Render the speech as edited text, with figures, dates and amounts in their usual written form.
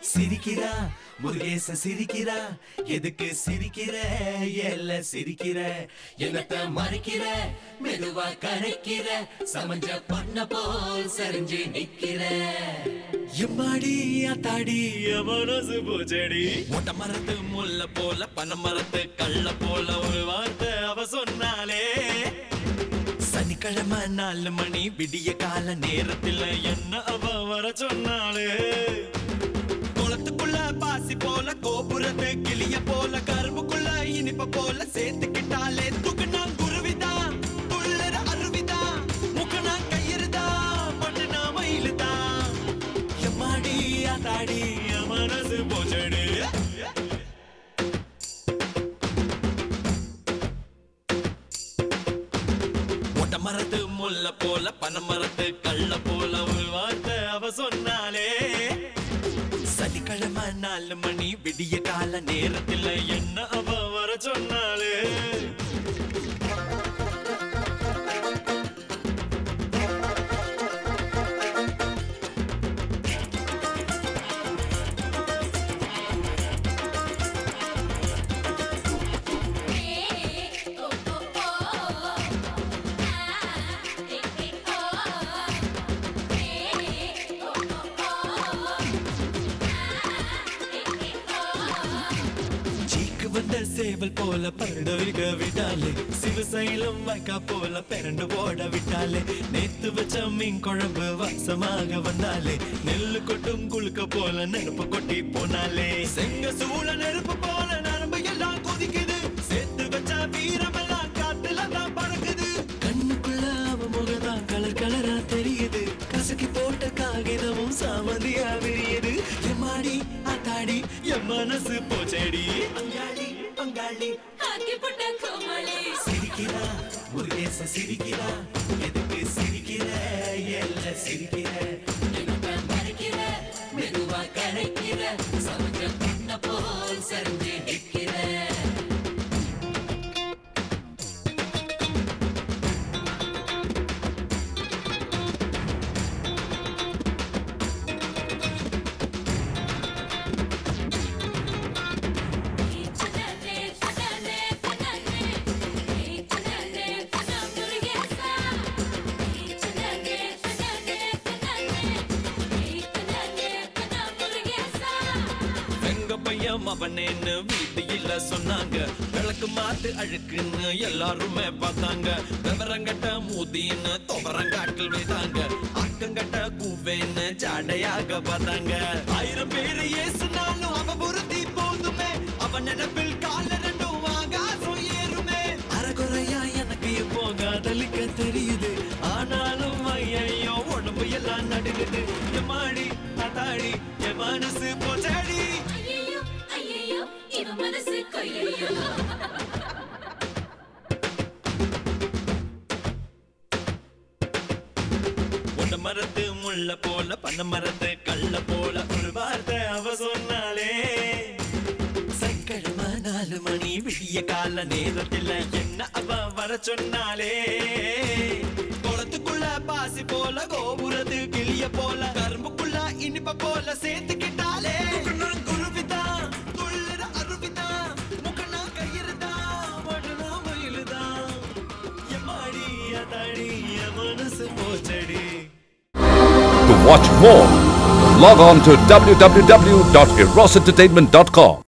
சிரிக்கிறா முருகேச சிரிக்கிறா எதுக்கு சிரிக்கிற எல்ல சிரிக்கிற என்னத்த மறைக்கிற மெதுவா கரைக்கிற சமஞ்ச பண்ண போல் சரிஞ்சு நிக்கிற எம்மாடி அத்தாடி மனசு பூச்செடி மொட்டை மரத்து முல்ல போல பனை மரத்து கள்ள போல ஒரு வார்த்தை அவ சொன்னாலே சனிக்கிழமை 4 மணி விடிய கால நேரத்தில் என்ன அவ வர சொன்னாலே குளத்துக்குள்ள பாசி போல கோபுரத்து கிளிய போல கரும்புக்குள்ள இனிப்ப போல சேர்த்துக்கிட்டாலே துக்குனா குருவிதா துள்ளற அருவிதா முக்கனா கயிறுதா மண்ணுனா மயிலுதா எம்மாடி அத்தாடி மனசு போச்சடி மொட்டை மரத்து முல்ல போல பனை மரத்து கள்ள போல ஒரு வார்த்தை அவ சொன்னாலே சனிக்கிழமை 4 மணி விடிய கால நேரத்தில் என்ன அவ வர சொன்னாலே சேவல் போல பரடவிக விட்டாலே சிவசைலம் வைக்கா போல பெரண்டு ஓட விட்டாலே நேத்து வச்ச மீன் குழம்பு வாசமாக வந்தாலே நெல்லு கொட்டும் குளுக்க போல நெருப்பு கொட்டி போனாலே செங்க சூழ நெருப்பு போல நரம்பு எல்லாம் கொதிக்குது சேர்த்து வச்ச வீரமெல்லாம் காத்துல தான் பறக்குது கண்ணுக்குள்ள அவ முகதான் கலர் கலரா தெரியுது கசக்கி போட்ட காகிதமும் சாமந்தியா விரியுது எம்மாடி அத்தாடி என் மனசு போச்சேடி அங்காளி பங்காளி ஆக்கி போட்ட கோமளி சிரிக்கிறா முருகேச சிரிக்கிறா எதுக்கு சிரிக்கிற எல்ல சிரிக்கிற என்னத்த மறைக்கிற மெதுவா கரைக்கிற சமஞ்ச பண்ண போல் சரிஞ்சு நிக்கிற அவனேன்னு வீதியில சொன்னாங்க விளக்கு மாத்து அழுக்குன்னு எல்லாருமே பார்த்தாங்க விவரங்கட்ட மூதின்னு துவரங்காட்டில் வைத்தாங்க அக்கங்கட்ட கூவேன்னு ஜாடையாக பார்த்தாங்க 1000 பேரு ஏசுனாலும் அவ பொருத்தி போதுமே அவன் நினைப்பில் கால ரெண்டும் ஆகாசம் ஏறுமே அரைகுறையா எனக்கு இப்போ காதலிக்க தெரியுது ஆனாலும் ஐயோ உடம்பு எல்லாம் நடுங்குது எம்மாடி அத்தாடி என் மனசு போச்சடி மனசு கொய்யோ ஒன்ன மரத்து முள்ள போல பனை மரத்து கள்ள போல ஒரு வார்த்தை அவ சொன்னாலே சனிக்கிழமை 4 மணி விடிய கால நேரத்தில் என்ன அவ வர சொன்னாலே குளத்துக்குள்ள பாசி போல கோபுரத்து கிளிய போல கரும்புக்குள்ள இனிப்ப போல சேர்த்துக்கிட்டாலே குருவிதா To watch more, log on to www.erosentertainment.com.